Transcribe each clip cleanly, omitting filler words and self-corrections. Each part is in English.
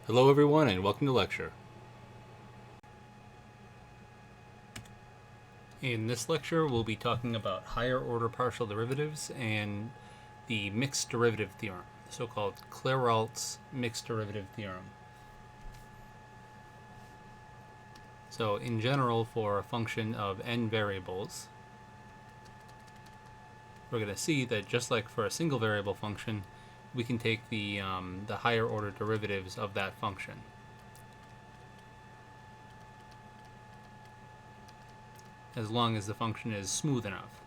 Hello everyone and welcome to lecture. In this lecture we'll be talking about higher order partial derivatives and the mixed derivative theorem, the so-called Clairaut's mixed derivative theorem. So in general, for a function of n variables, we're going to see that just like for a single variable function, we can take the higher order derivatives of that function. As long as the function is smooth enough.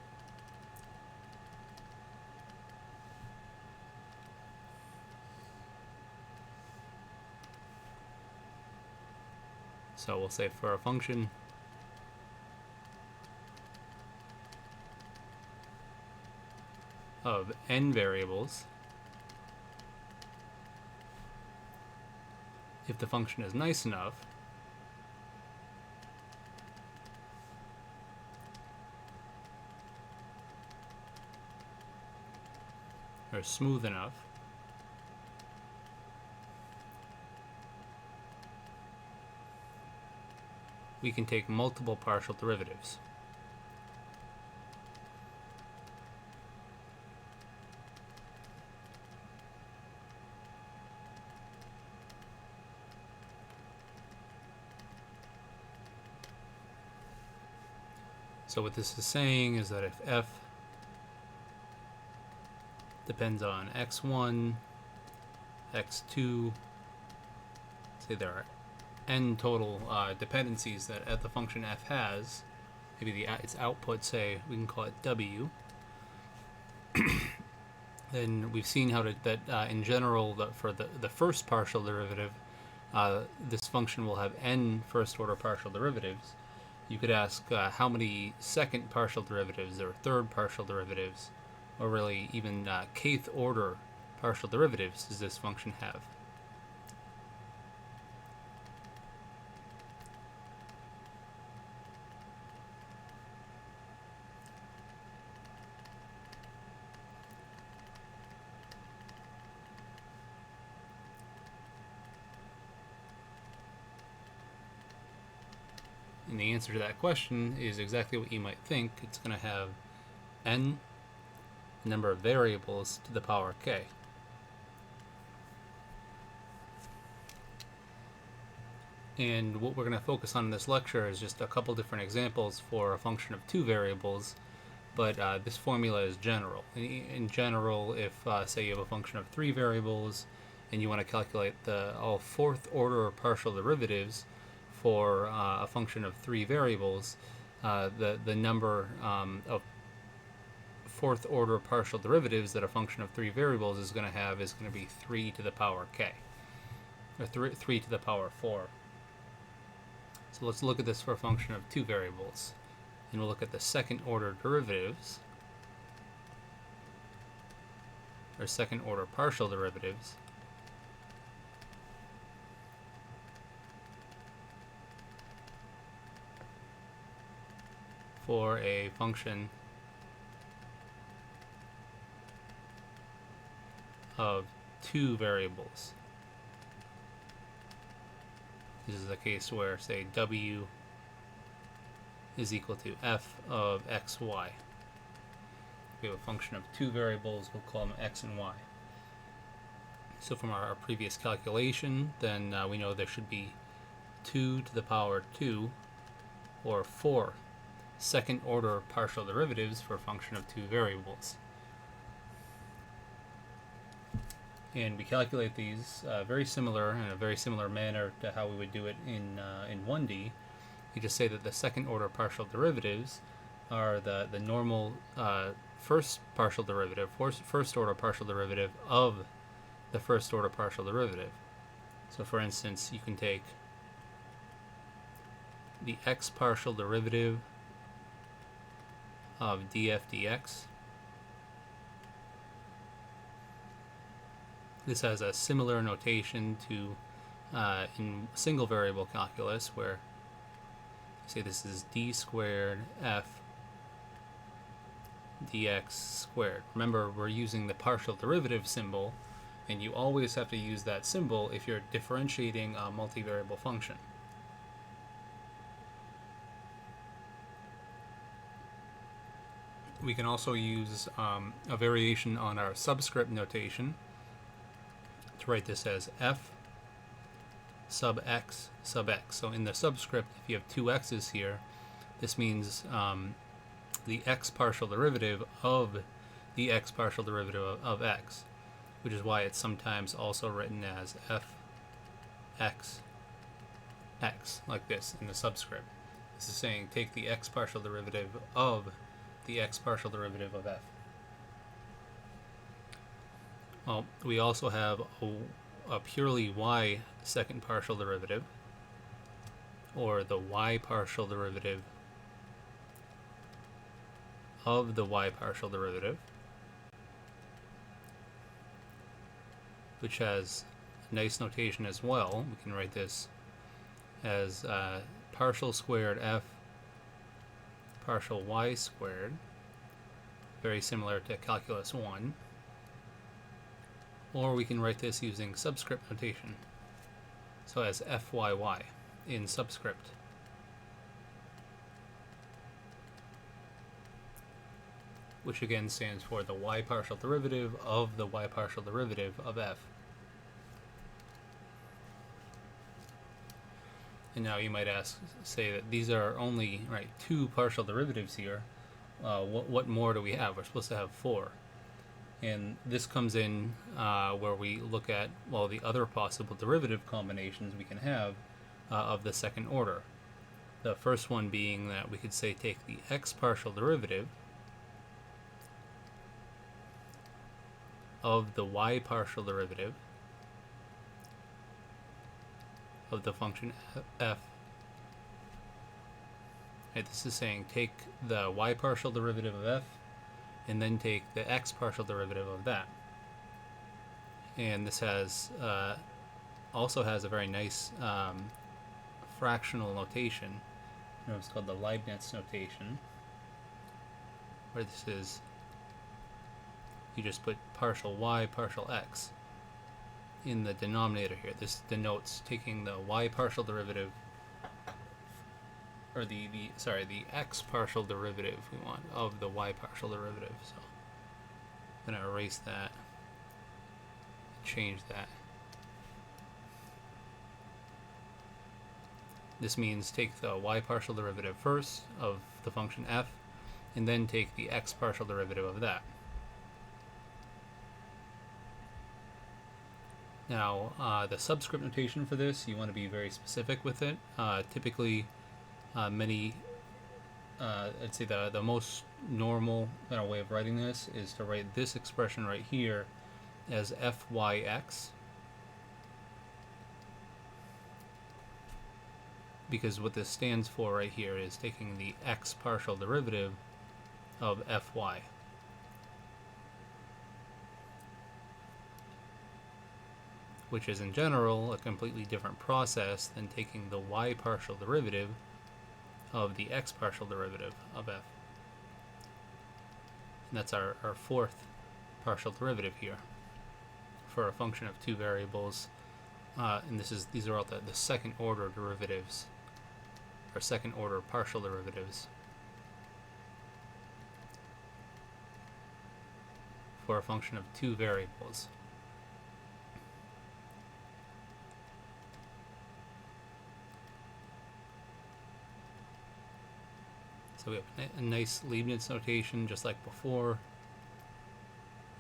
So we'll say for a function of n variables, if the function is nice enough, or smooth enough, we can take multiple partial derivatives. So what this is saying is that if f depends on x1, x2, say there are n total dependencies that the function f has, maybe its output, say we can call it w, then we've seen how that in general for the first partial derivative, this function will have n first order partial derivatives. You could ask how many second partial derivatives or third partial derivatives, or really even kth order partial derivatives does this function have? And the answer to that question is exactly what you might think. It's going to have n number of variables to the power k. And what we're going to focus on in this lecture is just a couple different examples for a function of two variables, but this formula is general. In general, if say you have a function of three variables and you want to calculate all fourth order partial derivatives for a function of three variables, the number of fourth order partial derivatives that a function of three variables is going to have is going to be 3 to the power k, or 3 to the power 4. So let's look at this for a function of two variables, and we'll look at the second order derivatives, or second order partial derivatives, for a function of two variables. This is a case where, say, w is equal to f of x, y. We have a function of two variables, we'll call them x and y. So from our previous calculation, then we know there should be 2 to the power 2, or 4 second order partial derivatives for a function of two variables. And we calculate these very similar, in a very similar manner to how we would do it in 1D. You just say that the second order partial derivatives are the normal first partial derivative, first order partial derivative of the first order partial derivative. So for instance, you can take the x partial derivative of df dx. This has a similar notation to in single variable calculus, where say this is d squared f dx squared. Remember, we're using the partial derivative symbol And you always have to use that symbol if you're differentiating a multivariable function. We can also use a variation on our subscript notation to write this as f sub x sub x. So in the subscript, if you have two x's here, this means the x partial derivative of the x partial derivative of x, which is why it's sometimes also written as f x x, like this in the subscript. This is saying take the x partial derivative of the x partial derivative of f. Well, we also have a purely y second partial derivative, or the y partial derivative of the y partial derivative, which has a nice notation as well. We can write this as partial squared f partial y squared, very similar to calculus 1. Or we can write this using subscript notation, so as fyy in subscript. Which again stands for the y partial derivative of the y partial derivative of f. And now you might say that these are only two partial derivatives here. What more do we have? We're supposed to have 4. And this comes in where we look at, well, the other possible derivative combinations we can have of the second order. The first one being that we could say take the x partial derivative of the y partial derivative of the function f. This is saying take the y partial derivative of f and then take the x partial derivative of that. And this has also has a very nice fractional notation. It's called the Leibniz notation, where this is, you just put partial y, partial x in the denominator here. This denotes taking the y partial derivative, or the x partial derivative we want of the y partial derivative. So I'm going to erase that, change that. This means take the y partial derivative first of the function f, and then take the x partial derivative of that. Now, the subscript notation for this, you want to be very specific with it. Typically, I'd say the most normal way of writing this is to write this expression right here as fyx, because what this stands for right here is taking the x partial derivative of fy. Which is in general a completely different process than taking the y partial derivative of the x partial derivative of f. And that's our fourth partial derivative here for a function of two variables. And these are all the second order derivatives, or second order partial derivatives for a function of two variables. So we have a nice Leibniz notation just like before,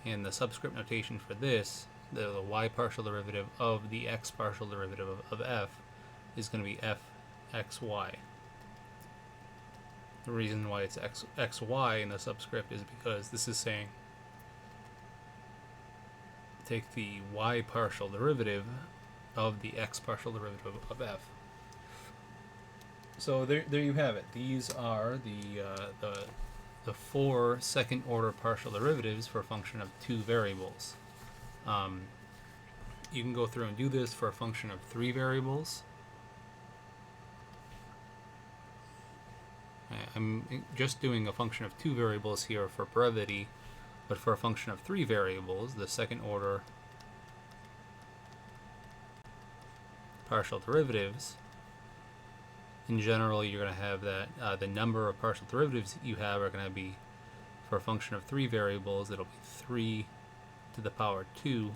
and the subscript notation for this, the y partial derivative of the x partial derivative of f, is going to be fxy. The reason why it's xy in the subscript is because this is saying take the y partial derivative of the x partial derivative of f. So there you have it. These are the four second order partial derivatives for a function of two variables. You can go through and do this for a function of three variables. I'm just doing a function of two variables here for brevity, but for a function of three variables, the second order partial derivatives, in general, you're going to have that the number of partial derivatives you have are going to be, for a function of 3 variables, it'll be 3 to the power 2,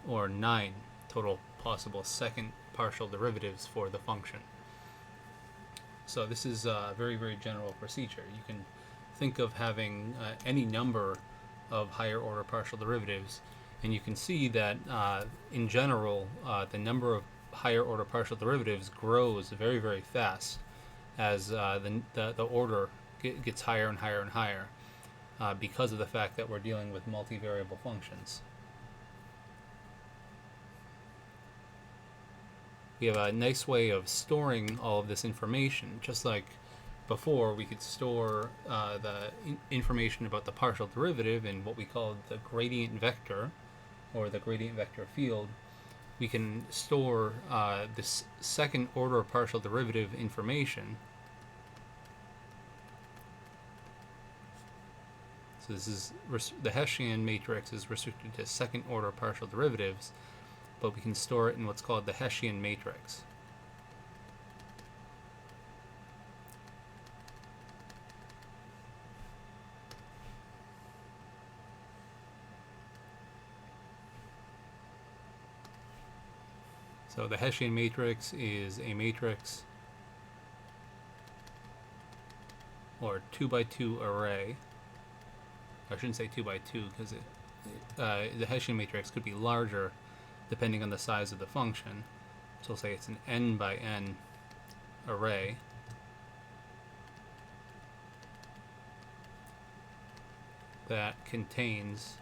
or 9 total possible second partial derivatives for the function. So this is a very, very general procedure. You can think of having any number of higher order partial derivatives, and you can see that in general the number of higher order partial derivatives grows very, very fast as the order gets higher and higher and higher because of the fact that we're dealing with multivariable functions. We have a nice way of storing all of this information. Just like before, we could store the information about the partial derivative in what we call the gradient vector, or the gradient vector field. We can store this second order partial derivative information. So this is the Hessian matrix is restricted to second order partial derivatives, but we can store it in what's called the Hessian matrix. So the Hessian matrix is a matrix or 2x2 array. I shouldn't say 2x2 because the Hessian matrix could be larger depending on the size of the function. So we'll say it's an n by n array. That contains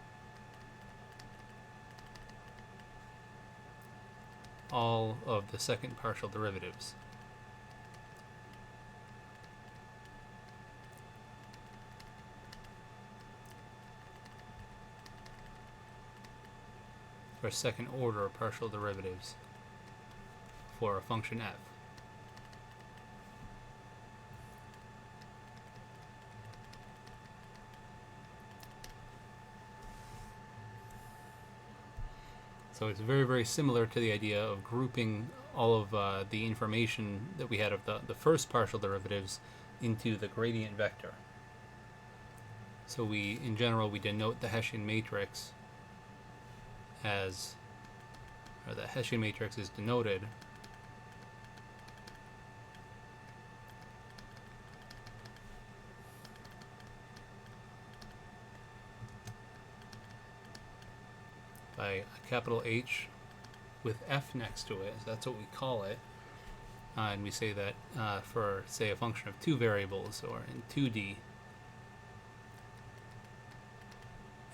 all of the second partial derivatives. Or second order partial derivatives for a function f. So it's very, very similar to the idea of grouping all of the information that we had of the first partial derivatives into the gradient vector. So in general, we denote the Hessian matrix as, or the Hessian matrix is denoted by a capital H with F next to it. So that's what we call it. And we say that for, say, a function of 2 variables, or in 2D,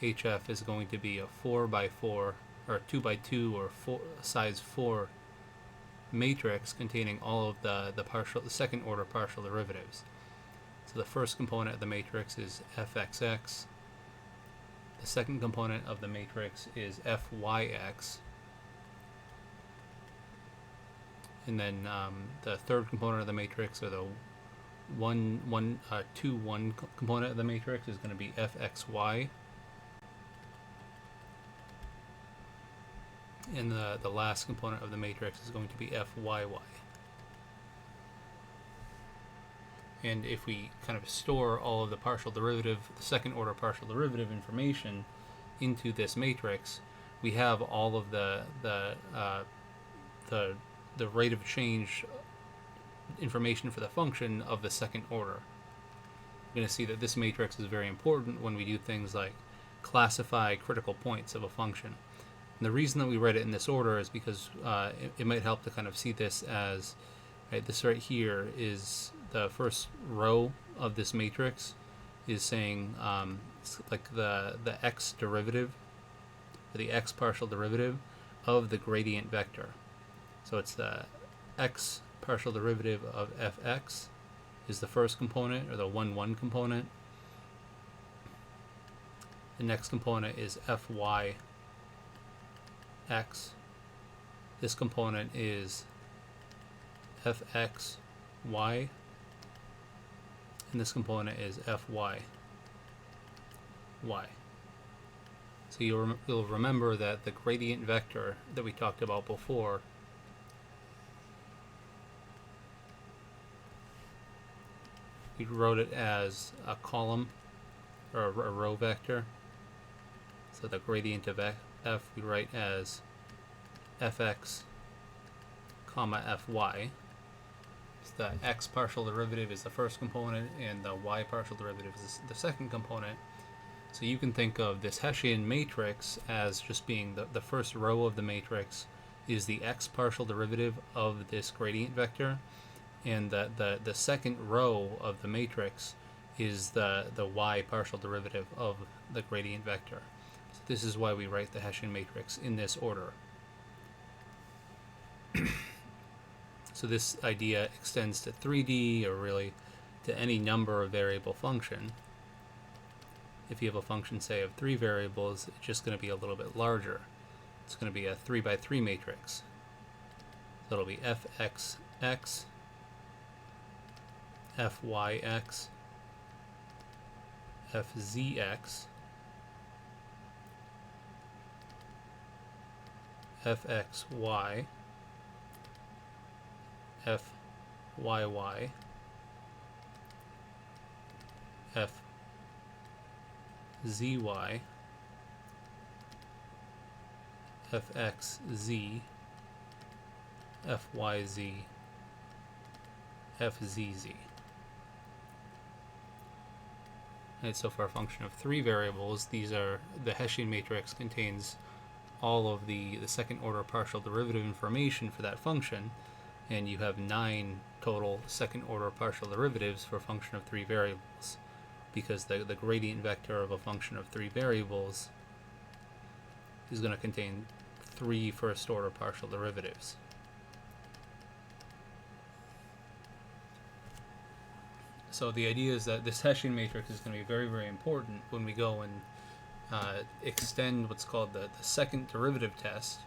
HF is going to be a 4x4 or 2x2 or size 4 matrix containing all of the second order partial derivatives. So the first component of the matrix is fxx. The second component of the matrix is fyx. And then the third component of the matrix, or the 2, 1 component of the matrix, is going to be fxy. And the last component of the matrix is going to be fyy. And if we kind of store all of the the second order partial derivative information into this matrix, we have all of the rate of change information for the function of the second order. We're going to see that this matrix is very important when we do things like classify critical points of a function. And the reason that we write it in this order is because it might help to kind of see this as, right, this right here is the first row of this matrix is saying it's like the x derivative, or the x partial derivative of the gradient vector. So it's the x partial derivative of fx is the first component, or the 1, 1 component. The next component is fy x. This component is fxy, and this component is fyy. So you'll remember that the gradient vector that we talked about before we wrote it as a column or a row vector. So the gradient of f we write as fx comma fy. So the x partial derivative is the first component and the y partial derivative is the second component. So you can think of this Hessian matrix as just being the first row of the matrix is the x partial derivative of this gradient vector, and the second row of the matrix is the y partial derivative of the gradient vector. So this is why we write the Hessian matrix in this order. So this idea extends to 3D, or really to any number of variable function. If you have a function, say, of 3 variables, it's just going to be a little bit larger. It's going to be a 3 by 3 matrix. So it'll be fxx, fyx, fzx, fxy, fyy, fzy, fxz, fyz, fzz. And so for a function of 3 variables, these are the Hessian matrix contains all of the second order partial derivative information for that function, and you have 9 total second order partial derivatives for a function of 3 variables, because the gradient vector of a function of 3 variables is going to contain 3 first order partial derivatives. So the idea is that this Hessian matrix is going to be very, very important when we go and extend what's called the second derivative test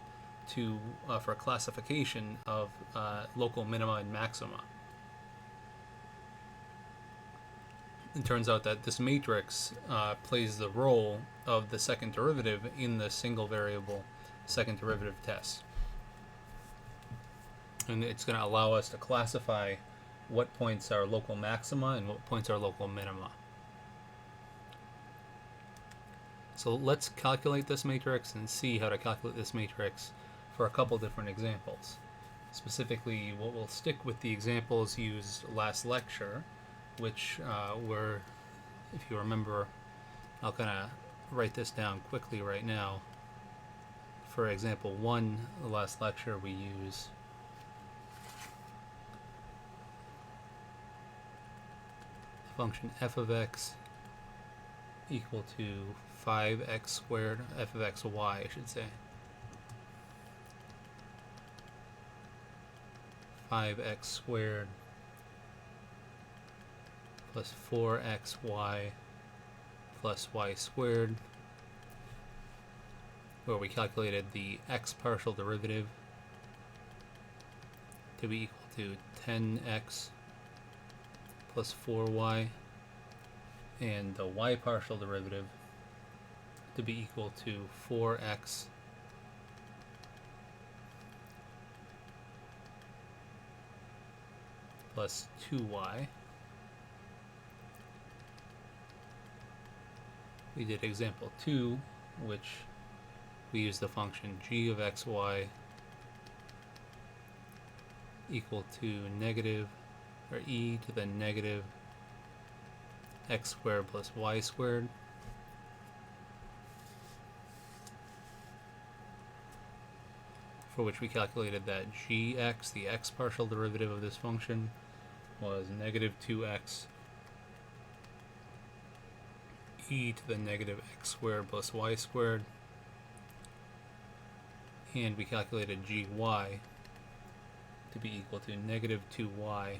to for classification of local minima and maxima. It turns out that this matrix plays the role of the second derivative in the single variable second derivative test. And it's going to allow us to classify what points are local maxima and what points are local minima. So let's calculate this matrix and see how to calculate this matrix for a couple different examples. Specifically, we'll stick with the examples used last lecture, which were, if you remember, I'll kind of write this down quickly right now. For example 1, the last lecture, we use the function f of x equal to 5x squared, f of x y, I should say. 5x squared plus 4xy plus y squared, where we calculated the x partial derivative to be equal to 10x plus 4y, and the y partial derivative to be equal to 4x plus 2y. We did example 2, which we used the function g of xy equal to negative, or e to the negative x squared plus y squared. For which we calculated that gx, the x partial derivative of this function, was negative 2x e to the negative x squared plus y squared. And we calculated gy to be equal to negative 2y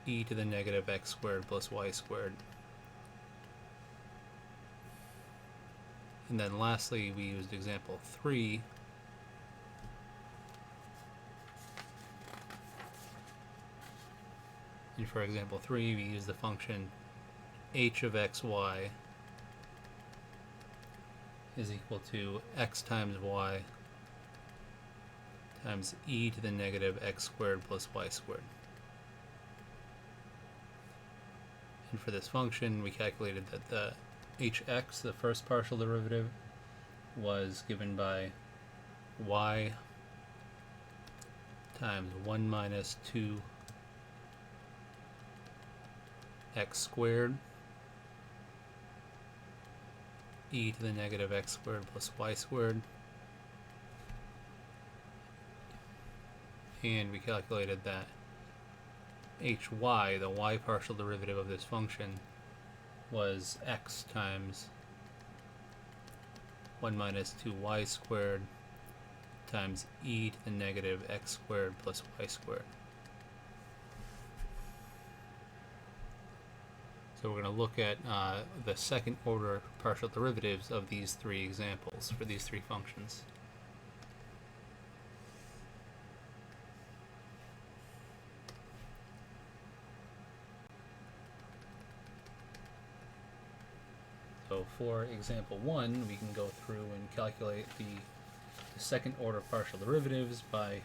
e to the negative x squared plus y squared. And then lastly, we used example 3, and for example 3 we used the function h of xy is equal to x times y times e to the negative x squared plus y squared. And for this function, we calculated that the hx, the first partial derivative, was given by y times 1 minus 2 x squared e to the negative x squared plus y squared. And we calculated that hy, the y partial derivative of this function, was x times 1 minus 2y squared times e to the negative x squared plus y squared. So we're going to look at the second order partial derivatives of these three examples for these three functions. So for example 1, we can go through and calculate the second order partial derivatives by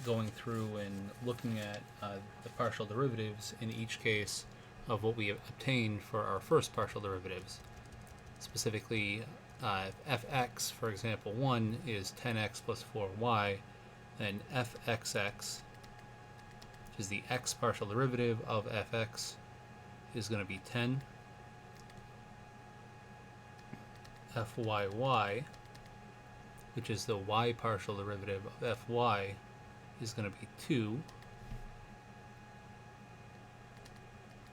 going through and looking at the partial derivatives in each case of what we have obtained for our first partial derivatives. Specifically, fx, for example 1, is 10x plus 4y, then fxx, which is the x partial derivative of fx, is going to be 10. Fyy, which is the y partial derivative of fy, is going to be 2.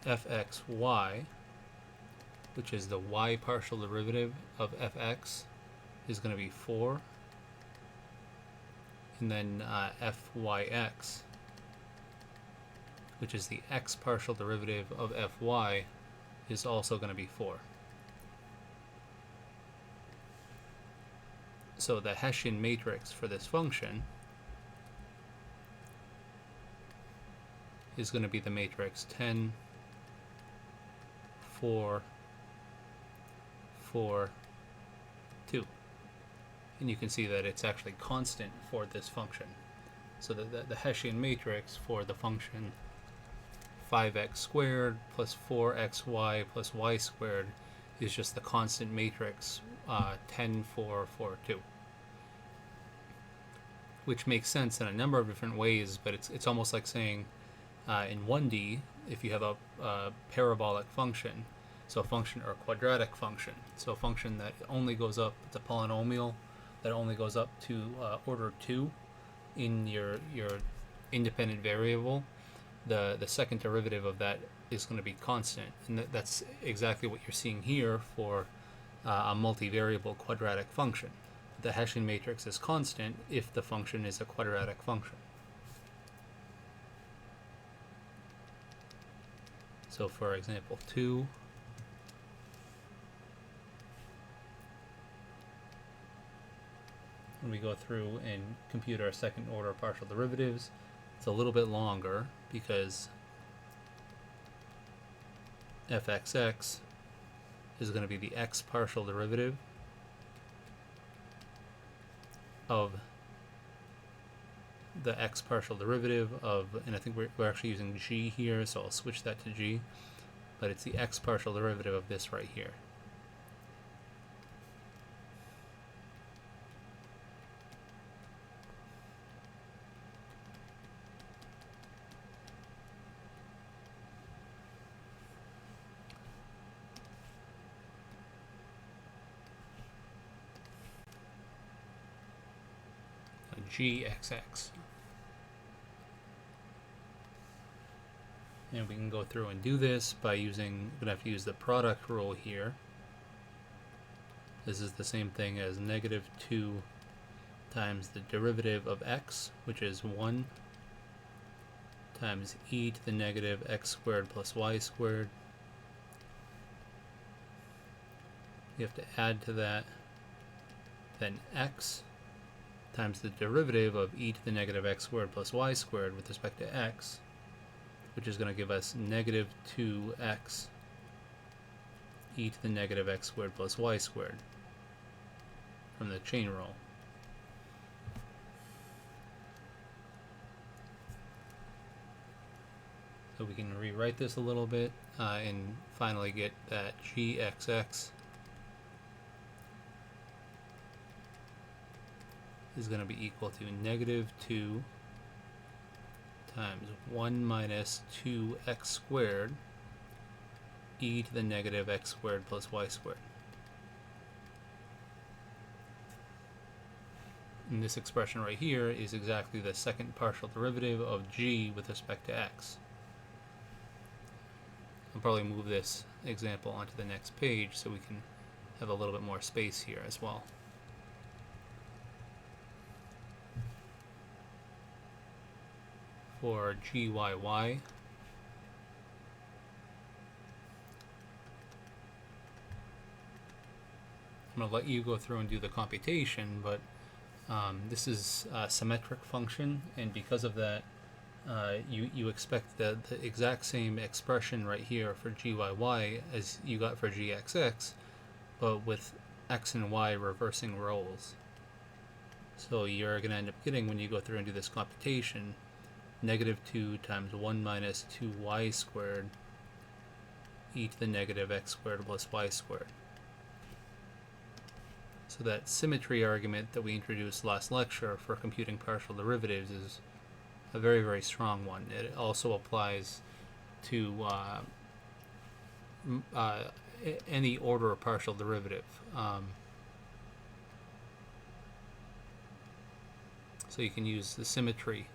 Fxy, which is the y partial derivative of fx, is going to be 4. And then fyx, which is the x partial derivative of fy, is also going to be 4. So the Hessian matrix for this function is going to be the matrix 10, 4, 4, 2. And you can see that it's actually constant for this function. So the Hessian matrix for the function 5x squared plus 4xy plus y squared is just the constant matrix 10, 4, 4, 2. Which makes sense in a number of different ways, but it's almost like saying in 1D, if you have a parabolic function, so a function or a quadratic function, so a function that only goes up, it's a polynomial that only goes up to order 2 in your independent variable, the second derivative of that is going to be constant. And that's exactly what you're seeing here for a multivariable quadratic function. The Hessian matrix is constant if the function is a quadratic function. So for example 2, when we go through and compute our second order partial derivatives, it's a little bit longer because fxx is going to be the x partial derivative of the x partial derivative of, and I think we're actually using g here, so I'll switch that to g, but it's the x partial derivative of this right here. Gxx. And we can go through and do this by using, we're going to have to use the product rule here. This is the same thing as negative 2 times the derivative of x, which is 1, times e to the negative x squared plus y squared. You have to add to that then x times the derivative of e to the negative x squared plus y squared with respect to x, which is going to give us negative 2x e to the negative x squared plus y squared from the chain rule. So So we can rewrite this a little bit and finally get that gxx is going to be equal to negative 2 times 1 minus 2x squared e to the negative x squared plus y squared. And this expression right here is exactly the second partial derivative of g with respect to x. I'll probably move this example onto the next page so we can have a little bit more space here as well. For gyy, I'm going to let you go through and do the computation, but this is a symmetric function, and because of that, you expect the exact same expression right here for gyy as you got for gxx, but with x and y reversing roles. So you're going to end up getting, when you go through and do this computation, negative 2 times 1 minus 2y squared e to the negative x squared plus y squared. So that symmetry argument that we introduced last lecture for computing partial derivatives is a very, very strong one. It also applies to any order of partial derivative. So you can use the symmetry,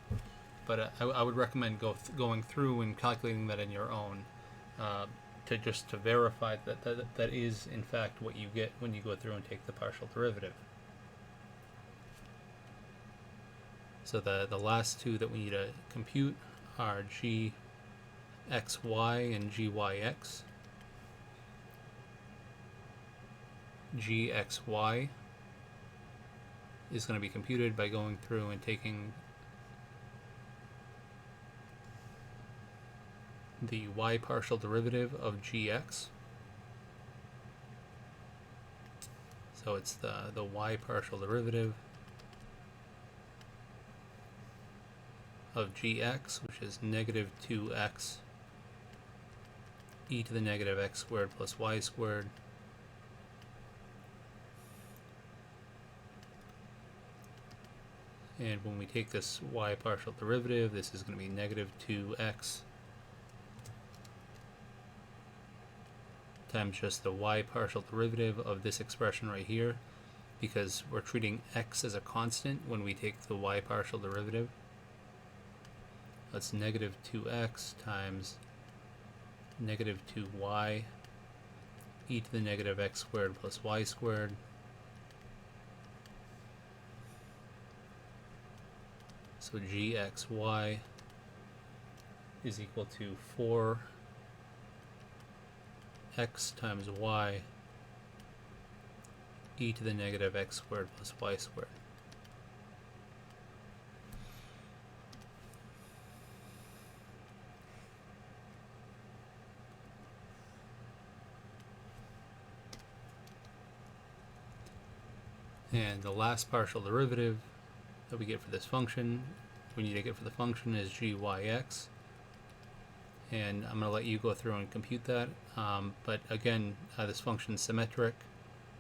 but I would recommend going through and calculating that in your own to verify that is in fact what you get when you go through and take the partial derivative. So the last two that we need to compute are gxy and gyx. Gxy is going to be computed by going through and taking the y partial derivative of gx. So it's the y partial derivative of gx, which is negative 2x e to the negative x squared plus y squared and when we take this y partial derivative, this is going to be negative 2x times just the y partial derivative of this expression right here, because we're treating x as a constant when we take the y partial derivative. That's negative 2x times negative 2y e to the negative x squared plus y squared. So gxy is equal to 4x times y e to the negative x squared plus y squared. And the last partial derivative that we get for this function, we need to get for the function, is gyx. And I'm going to let you go through and compute that. But again, this function is symmetric,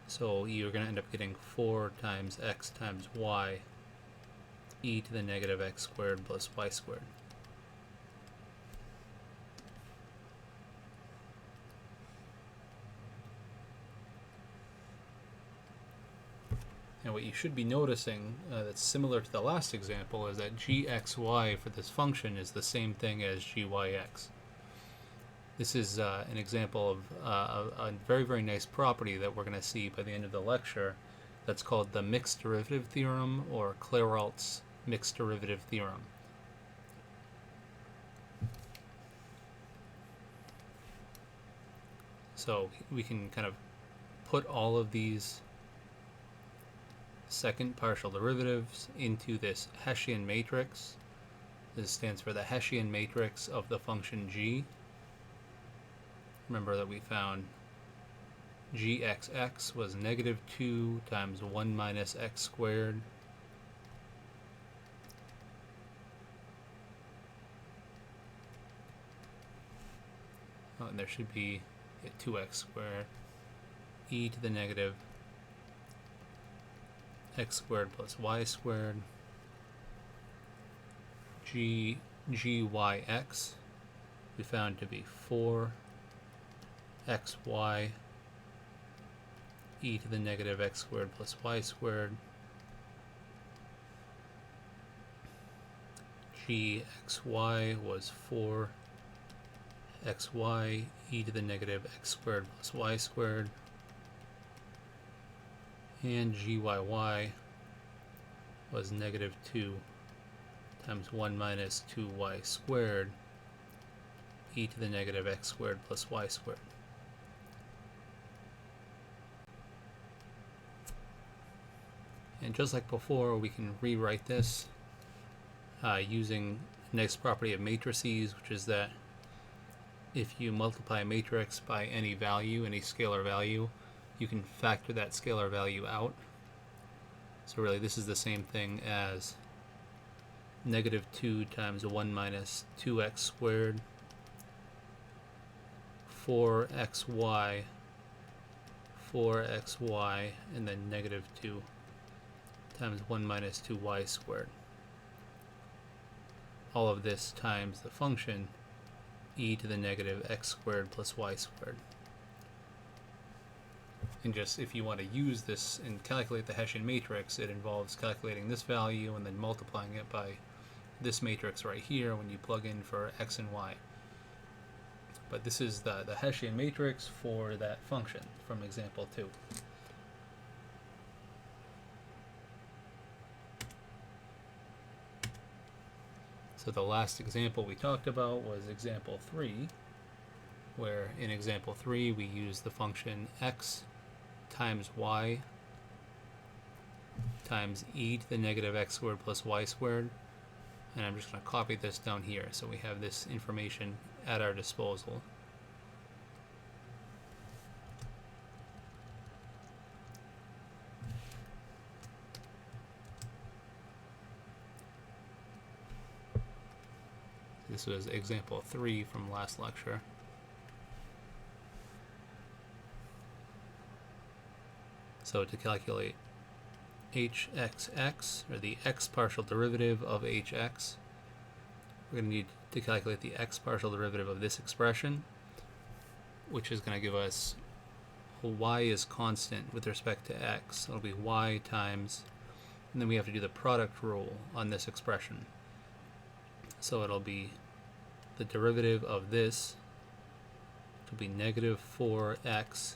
so you're going to end up getting 4 times x times y e to the negative x squared plus y squared. And what you should be noticing that's similar to the last example is that gxy for this function is the same thing as gyx. This is an example of a very, very nice property that we're going to see by the end of the lecture that's called the mixed derivative theorem, or Clairaut's mixed derivative theorem. So we can kind of put all of these second partial derivatives into this Hessian matrix. This stands for the Hessian matrix of the function g. Remember that we found gxx was negative 2 times 1 minus x squared and there should be 2x squared e to the negative x squared plus y squared gyx we found to be 4xy e to the negative x squared plus y squared gxy was 4xy e to the negative x squared plus y squared, and gyy was negative 2 times 1 minus 2y squared e to the negative x squared plus y squared. And just like before, we can rewrite this using the next property of matrices, which is that if you multiply a matrix by any value, any scalar value, you can factor that scalar value out. So really this is the same thing as negative 2 times 1 minus 2x squared 4xy and then negative 2 times 1 minus 2y squared. All of this times the function e to the negative x squared plus y squared. And just if you want to use this and calculate the Hessian matrix, it involves calculating this value and then multiplying it by this matrix right here when you plug in for x and y. But this is the Hessian matrix for that function from example 2. So the last example we talked about was example 3, where in example 3 we use the function x times y times e to the negative x squared plus y squared. And I'm just going to copy this down here so we have this information at our disposal. This was example 3 from last lecture. So to calculate hxx, or the x partial derivative of hx, we're going to need to calculate the x partial derivative of this expression, which is going to give us y is constant with respect to x. It'll be y times, and then we have to do the product rule on this expression. So it'll be the derivative of this will be negative 4x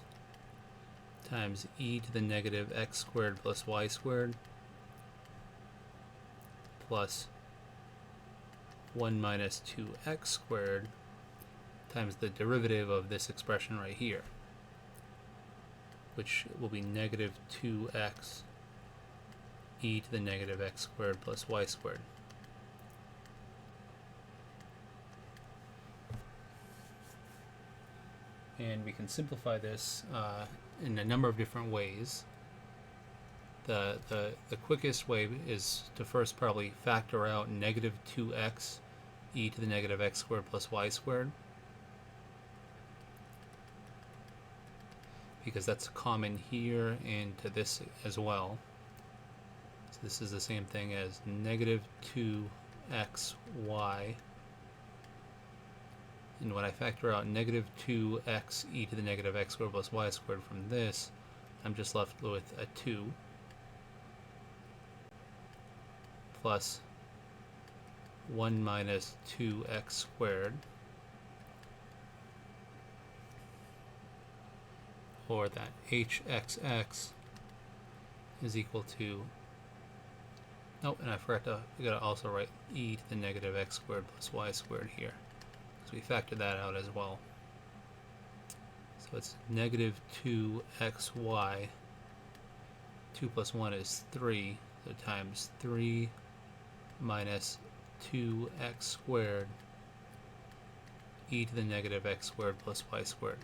times e to the negative x squared plus y squared plus 1 minus 2x squared times the derivative of this expression right here, which will be negative 2x e to the negative x squared plus y squared. And we can simplify this in a number of different ways. The quickest way is to first probably factor out negative 2x e to the negative x squared plus y squared, because that's common here and to this as well. So this is the same thing as negative 2xy. And when I factor out negative 2x e to the negative x squared plus y squared from this, I'm just left with a 2 plus 1 minus 2x squared, or that hxx is equal to, oh, and I forgot to, we gotta also write e to the negative x squared plus y squared here. So we factor that out as well. So it's negative 2xy, 2 plus 1 is 3, so times 3 minus 2x squared e to the negative x squared plus y squared.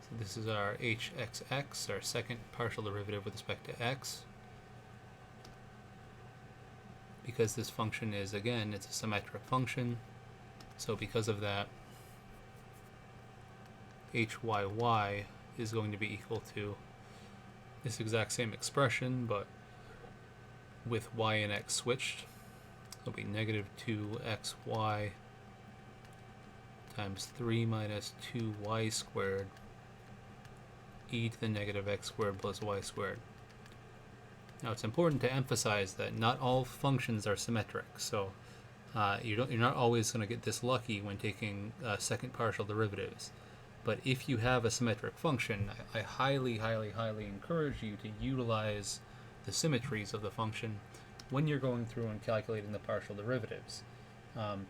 So this is our hxx, our second partial derivative with respect to x. Because this function is, again, it's a symmetric function, so because of that, hyy is going to be equal to this exact same expression, but with y and x switched. It'll be negative 2xy times 3 minus 2y squared e to the negative x squared plus y squared. Now it's important to emphasize that not all functions are symmetric, so you're not always going to get this lucky when taking second partial derivatives. But if you have a symmetric function, I highly, highly, highly encourage you to utilize the symmetries of the function when you're going through and calculating the partial derivatives,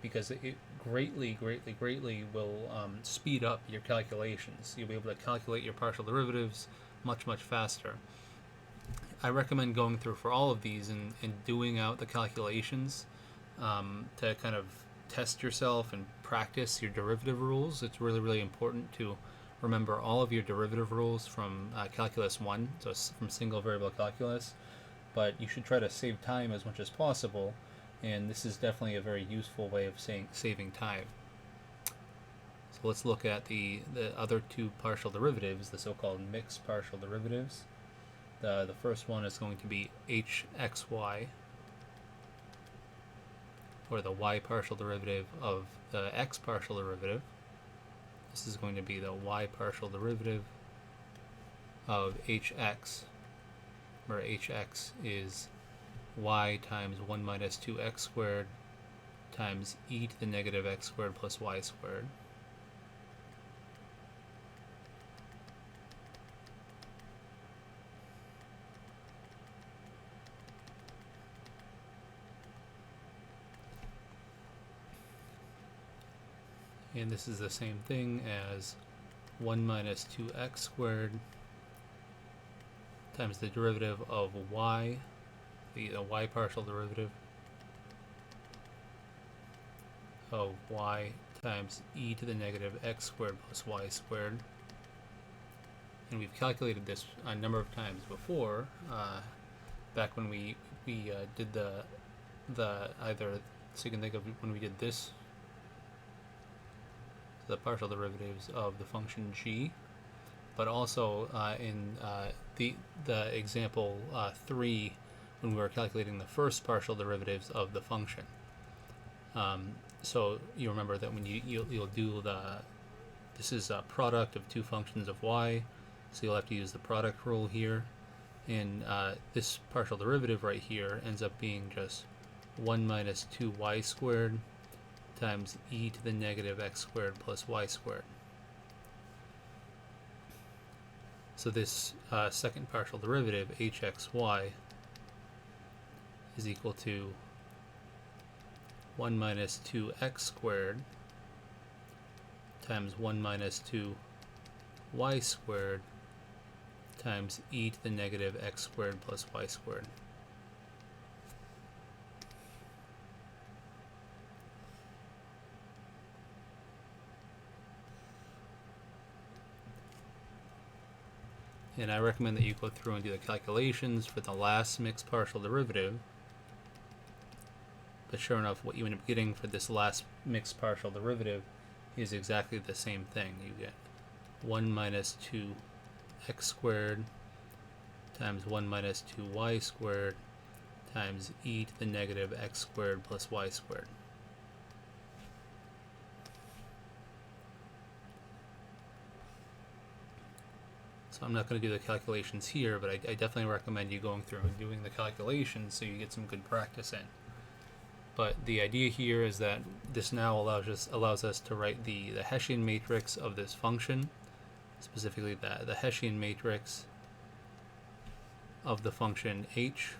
because it greatly, greatly, greatly will speed up your calculations. You'll be able to calculate your partial derivatives much, much faster. I recommend going through for all of these and doing out the calculations to kind of test yourself and practice your derivative rules. It's really, really important to remember all of your derivative rules from Calculus 1, so from single variable calculus, but you should try to save time as much as possible, and this is definitely a very useful way of saving time. So let's look at the other two partial derivatives, the so-called mixed partial derivatives. The first one is going to be hxy, or the y partial derivative of the x partial derivative. This is going to be the y partial derivative of hx, where hx is y times 1 minus 2x squared times e to the negative x squared plus y squared. And this is the same thing as 1 minus 2x squared times the derivative of y, the y partial derivative of y times e to the negative x squared plus y squared. And we've calculated this a number of times before, back when we did the either, so you can think of when we did this, the partial derivatives of the function g, but also in the example 3, when we were calculating the first partial derivatives of the function. So you remember that when you'll do this is a product of two functions of y, so you'll have to use the product rule here, and this partial derivative right here ends up being just 1 minus 2y squared times e to the negative x squared plus y squared. So this second partial derivative, hxy, is equal to 1 minus 2x squared times 1 minus 2y squared times e to the negative x squared plus y squared. And I recommend that you go through and do the calculations for the last mixed partial derivative. But sure enough, what you end up getting for this last mixed partial derivative is exactly the same thing. You get 1 minus 2x squared times 1 minus 2y squared times e to the negative x squared plus y squared. So I'm not going to do the calculations here, but I definitely recommend you going through and doing the calculations so you get some good practice in. But the idea here is that this now allows us to write the Hessian matrix of this function, specifically the Hessian matrix of the function h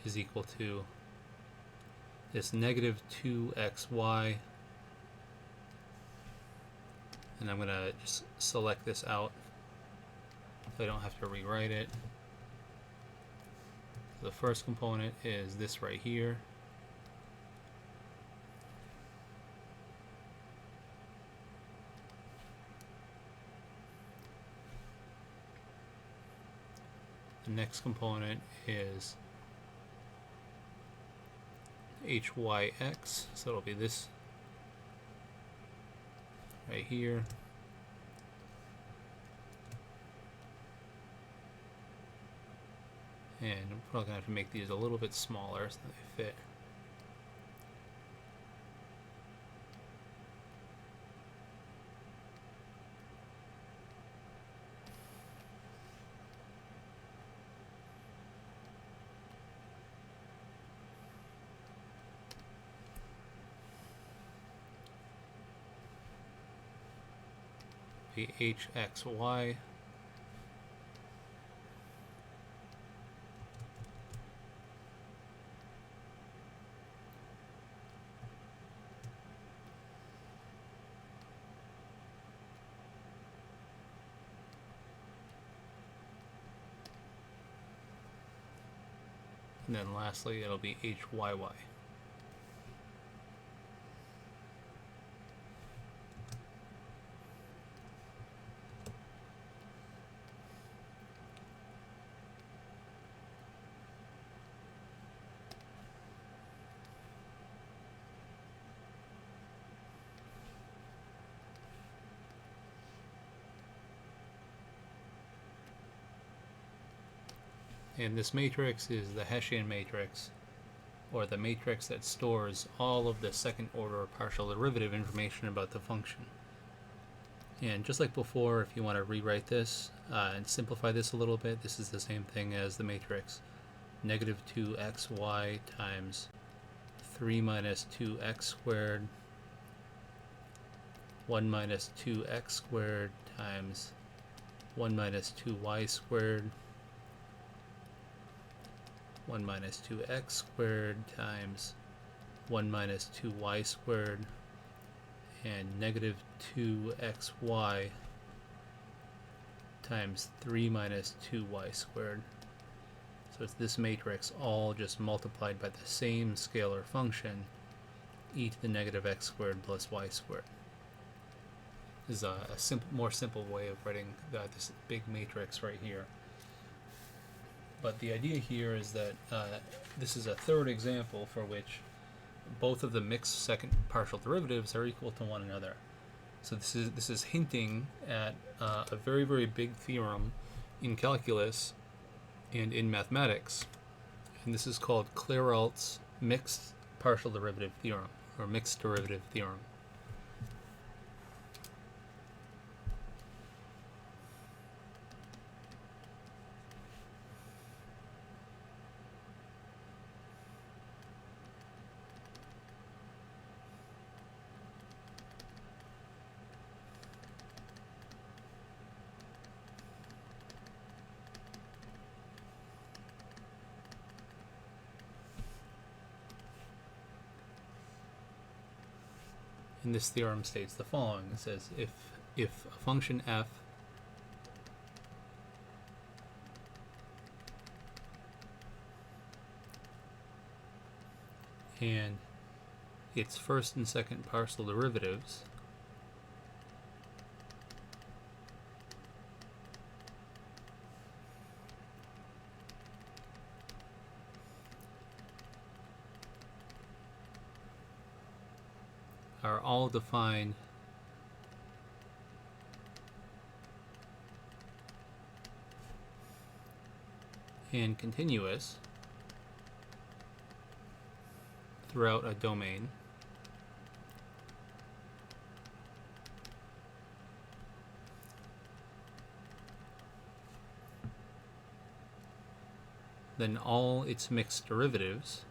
is equal to this negative 2xy, and I'm going to just select this out so I don't have to rewrite it. The first component is this right here, the next component is hyx, so it'll be this right here. And I'm probably going to have to make these a little bit smaller so they fit. Be hxy. And then lastly, it'll be hyy. And this matrix is the Hessian matrix, or the matrix that stores all of the second order partial derivative information about the function. And just like before, if you want to rewrite this and simplify this a little bit, this is the same thing as the matrix. Negative 2xy times 3 minus 2x squared, 1 minus 2x squared times 1 minus 2y squared, 1 minus 2x squared times 1 minus 2y squared, and negative 2xy times 3 minus 2y squared. So it's this matrix all just multiplied by the same scalar function, e to the negative x squared plus y squared. This is a more simple way of writing this big matrix right here. But the idea here is that this is a third example for which both of the mixed second partial derivatives are equal to one another. So this is hinting at a very, very big theorem in calculus and in mathematics, and this is called Clairaut's mixed partial derivative theorem, or mixed derivative theorem. And this theorem states the following. It says if a function f and its first and second partial derivatives are all defined and continuous throughout a domain, then all its mixed derivatives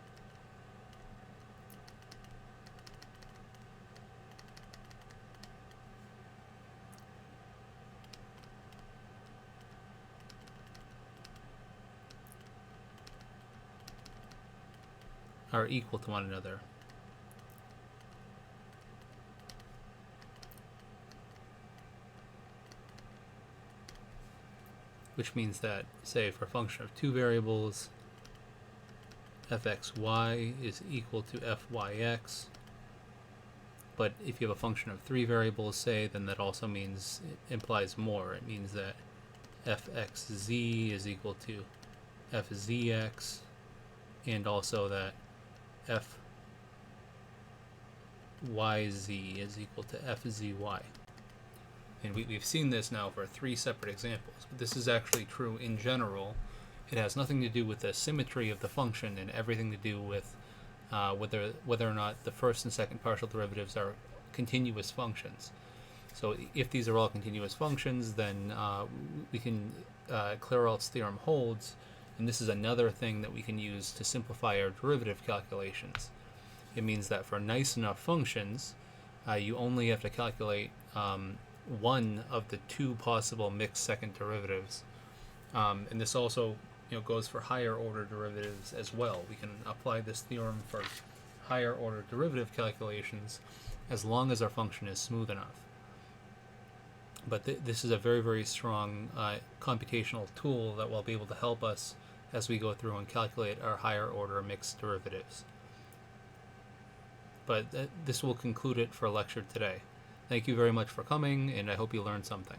are equal to one another. Which means that, say, for a function of two variables, fxy is equal to fyx, but if you have a function of three variables, say, then that also means, it implies more. It means that fxz is equal to fzx, and also that fyz is equal to fzy. And we've seen this now for 3 separate examples, but this is actually true in general. It has nothing to do with the symmetry of the function and everything to do with whether or not the first and second partial derivatives are continuous functions. So if these are all continuous functions, then we can Clairaut's theorem holds, and this is another thing that we can use to simplify our derivative calculations. It means that for nice enough functions, you only have to calculate one of the 2 possible mixed second derivatives, and this also goes for higher order derivatives as well. We can apply this theorem for higher order derivative calculations as long as our function is smooth enough. But this is a very, very strong computational tool that will be able to help us as we go through and calculate our higher order mixed derivatives. But this will conclude it for lecture today. Thank you very much for coming, and I hope you learned something.